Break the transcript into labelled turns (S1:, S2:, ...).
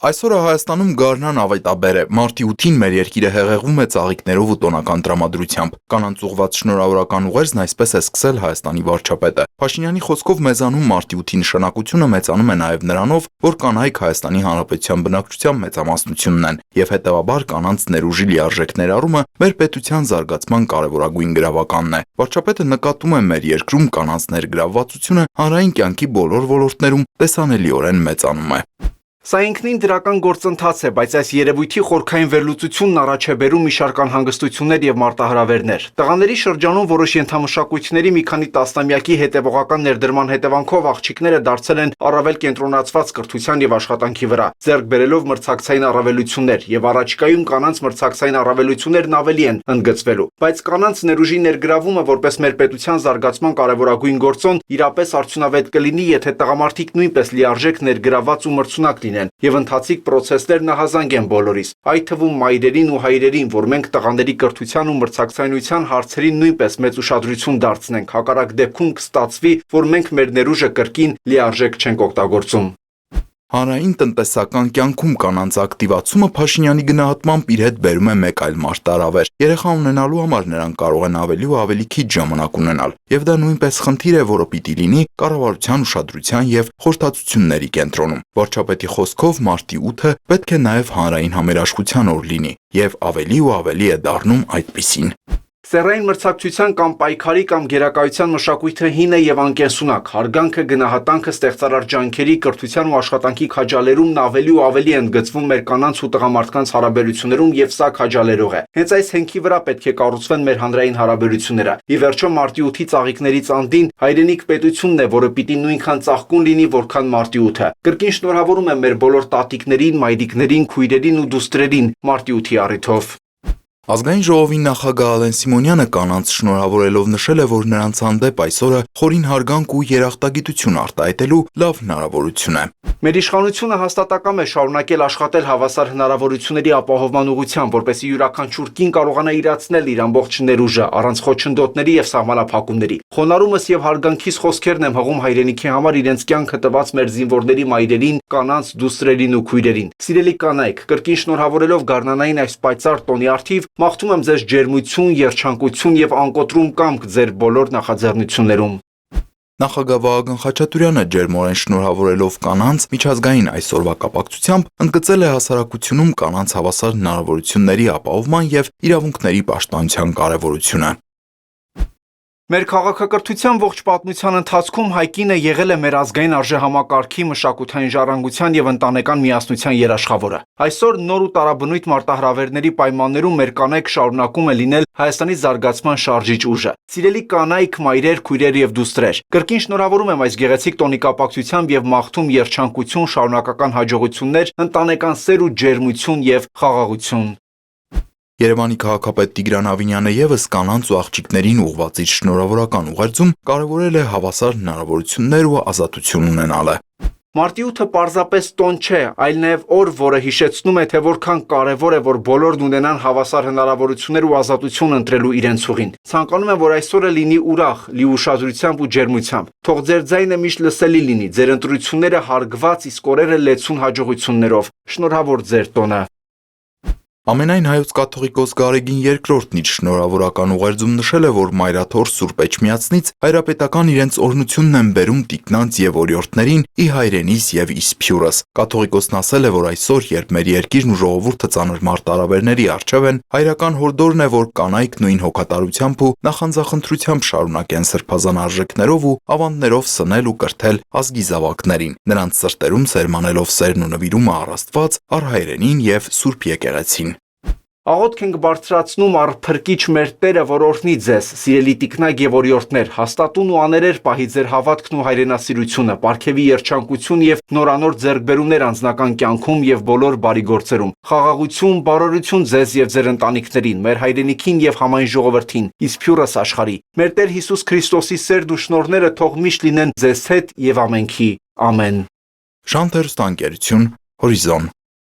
S1: Այսօրը Հայաստանում գարնան ավետաբեր է, մարտի 8-ին մեր երկիրը հեղեղվում է ծաղիկներով ու տոնական տրամադրությամբ։ Կանանց ուղղված շնորհավորական ուղերձն այսպես է սկսել Հայաստանի վարչապետը։ Փաշինյանի խոսքով մեզանում մարտի 8-ի նշանակությունը մեծանում է նաև նրանով, որ կանայք Հայաստանի Հանրապետության բնակչության մեծամասնությունն են, եւ հետեւաբար կանանց ներուժի լիարժեք ներառումը մեր պետության զարգացման կարևորագույն գրավականն է։ Վարչապետը նկատում է մեր երկրում կանանց ներգրավվածությունը հանրային կյանքի բոլոր ոլորտներում տեսանելիորեն մեծանում է։
S2: Սա ինքնին դրական գործընթաց է, բայց այս երևույթի խորքային վերլուծությունն առաջ է բերում մի շարք անհանգստություններ եւ մարտահրավերներ։ Տղաների շրջանում որոշ ենթամշակույթների մի քանի տասնամյակի հետևողական ներդրման հետևանքով աղջիկները դարձել են առավել կենտրոնացված կրթության եւ աշխատանքի վրա, ձեռք բերելով մրցակցային առավելություններ եւ առաջիկայում կանանց մրցակցային առավելություններն ավելի են ընդգծվելու։ Բայց կանանց ներուժի ներգրավումը որպես մեր պետության զարգացման կարևորագույն գործոն իրապես արդյունավետ կլինի, եթե տղամարդիկ նույնպես լիարժեք ներգրավված ու մրցունակ եւ ընթացիկ պրոցեսներն ահազանգ են բոլորիս, այդ թվում մայրերին ու հայրերին, որ մենք տղաների կրթության ու մրցակցայնության հարցերին նույնպես մեծ ուշադրություն դարձնենք, հակառակ դեպքում կստացվի, որ մենք մեր ներուժը կրկին լիարժեք չենք օգտագործում։
S1: Հանրային տնտեսական կյանքում կանանց ակտիվացումը Փաշինյանի գնահատմամբ իր հետ բերում է մեկ այլ մարտահրավեր։ Երեխա ունենալու համար նրանք կարող են ավելի ու ավելի քիչ ժամանակ ունենալ, եւ դա նույնպես խնդիր է, որը պիտի լինի կառավարության ուշադրության եւ խորհրդածությունների կենտրոնում։ Վարչապետի խոսքով մարտի 8-ը պետք է նաեւ հանրային համերաշխության օր լինի, եւ ավելի ու ավելի է դառնում այդպիսին։
S2: Սեռային մրցակցության կամ պայքարի կամ գերակայության մշակույթը հին է եւ անկենսունակ, հարգանքը, գնահատանքը, ստեղծարար ջանքերի, կրթության ու աշխատանքի քաջալերումն ավելի ու ավելի են գծվում մեր կանանց ու տղամարդկանց հարաբերություններում եւ սա քաջալերող է։ Հենց այս հենքի վրա պետք է կառուցվեն մեր հանրային հարաբերությունները։ Ի վերջո մարտի 8-ի ծաղիկներից անդին հայրենիք պետությունն է, որը պիտի նույնքան ծաղկուն լինի, որքան մարտի 8-ը։ Կրկին շնորհավորում եմ մեր բոլոր տատիկներին, մայրիկներին, քույրերին ու դուստրերին մարտի 8-ի առիթով։
S1: Ազգային ժողովի նախագահ Ալեն Սիմոնյանը կանանց շնորհավորելով նշել է, որ նրանց հանդեպ այսօրը խորին հարգանք ու երախտագիտություն արտահայտելու լավ հնարավորություն է։
S2: Մեր իշխանությունը հաստատակամ է շարունակել աշխատել հավասար հնարավորությունների ապահովման ուղղությամբ, որպեսզի յուրաքանչյուր կին կարողանա իրացնել իր ամբողջ ներուժը առանց խոչընդոտների եւ սահմանափակումների։ Խոնարհումս եւ հարգանքիս խոսքերն եմ հղում հայրենիքի համար իրենց կյանքը տված մեր զինվորների մայրերին, կանանց, դուստրերին ու քույրերին։ Սիրելի կանայք, կրկին շնորհավորելով գարնանային այս պայծառ տոնի առթիվ մաղթում եմ ձեզ ջերմություն, երջանկություն եւ անկոտրում կամք ձեր բոլոր նախաձեռնություններում։
S1: Նախագահ Վահագն Խաչատուրյանը ջերմորեն շնորհավորելով կանանց միջազգային այսօրվա կապակցությամբ ընդգծել է հասարակությունում կանանց հավասար հնարավորությունների ապահովման եւ իրավունքների պաշտպանության կարեւորությունը։
S2: Մեր քաղաքակրթության ողջ պատմության ընթացքում հայկինը եղել է մեր ազգային արժեհամակարգի, մշակութային ժառանգության եւ ընտանեկան միասնության երաշխավորը։ Այսօր նոր ու տարաբնույթ մարտահրավերների պայմաններում մեր կանայք շարունակում է լինել Հայաստանի զարգացման շարժիչ ուժը։ Սիրելի կանայք, մայրեր, քույրեր եւ դուստրեր, կրկին շնորհավորում եմ այս գեղեցիկ տոնի կապակցությամբ եւ մաղթում երջանկություն, շարունակական հաջողություններ, ընտանեկան սեր ու ջերմություն եւ խաղաղություն։
S1: Երևանի քաղաքապետ Տիգրան Ավինյանը եւս կանանց ու աղջիկներին ուղղված իր շնորհավորական ուղերձում կարևորել է հավասար հնարավորություններ ու ազատություն ունենալը։
S2: Մարտի 8-ը պարզապես տոն չէ, այլ նաև օր, որը հիշեցնում է, թե որքան կարևոր է, որ բոլորն ունենան հավասար հնարավորություններ ու ազատություն ընտրելու իրենց ուղին։ Ցանկանում եմ, որ այսօրը լինի ուրախ, լի ուշադրությամբ ու ջերմությամբ։ Թող ձեր ձայնը միշտ լսելի լինի, ձեր ընտրությունները հարգված, իսկ օրերը լեցուն հաջողություններով։ Շնորհավոր ձեր տոնը։
S1: Ամենայն հայոց կաթողիկոս Գարեգին II-ն իր շնորհավորական ուղերձում նշել է, որ Մայրաթոր Սուրբ Էջմիածնից հայրապետական իրենց օրհնությունն են բերում տիկնանց եւ օրիորդներին՝ ի հայրենիս եւ ի սփյուռս։ Կաթողիկոսն ասել է, որ այսօր, երբ մեր երկիրն ու ժողովուրդը ծանր մարտահրավերների առջև են, հայրական հորդորն է, որ կանայք նույն հոգատարությամբ ու նախանձախնդրությամբ շարունակեն սրբազան արժեքներով ու ավանդներով սնել ու կրթել ազգի զավակներին, նրանց սրտերում սերմանելով սերն ու նվիրումը առ Աստված, առ հայրենին եւ Սուրբ Եկեղեցին։
S2: Աղոթք ենք բարձրացնում առ Փրկիչ մեր Տերը, որ օրհնի ձեզ, սիրելի տիկնակ եւ օրիորդներ, հաստատուն ու աներեր պահի ձեր հավատքն ու հայրենասիրությունը, պարգևի երջանկություն եւ նորանոր ձեռքբերումներ անձնական կյանքում եւ բոլոր բարի գործերում։ Խաղաղություն, բարօրություն ձեզ եւ ձեր ընտանիքներին, մեր հայրենիքին եւ համայն ժողովրդին, իսկ փյուրս աշխարհի։ Մեր Տեր Հիսուս Քրիստոսի սերն ու շնորհները թող միշտ լինեն ձեզ հետ եւ ամենքի։ Ամեն։
S1: Շանթ հեռուստաընկերություն, Հորիզոն։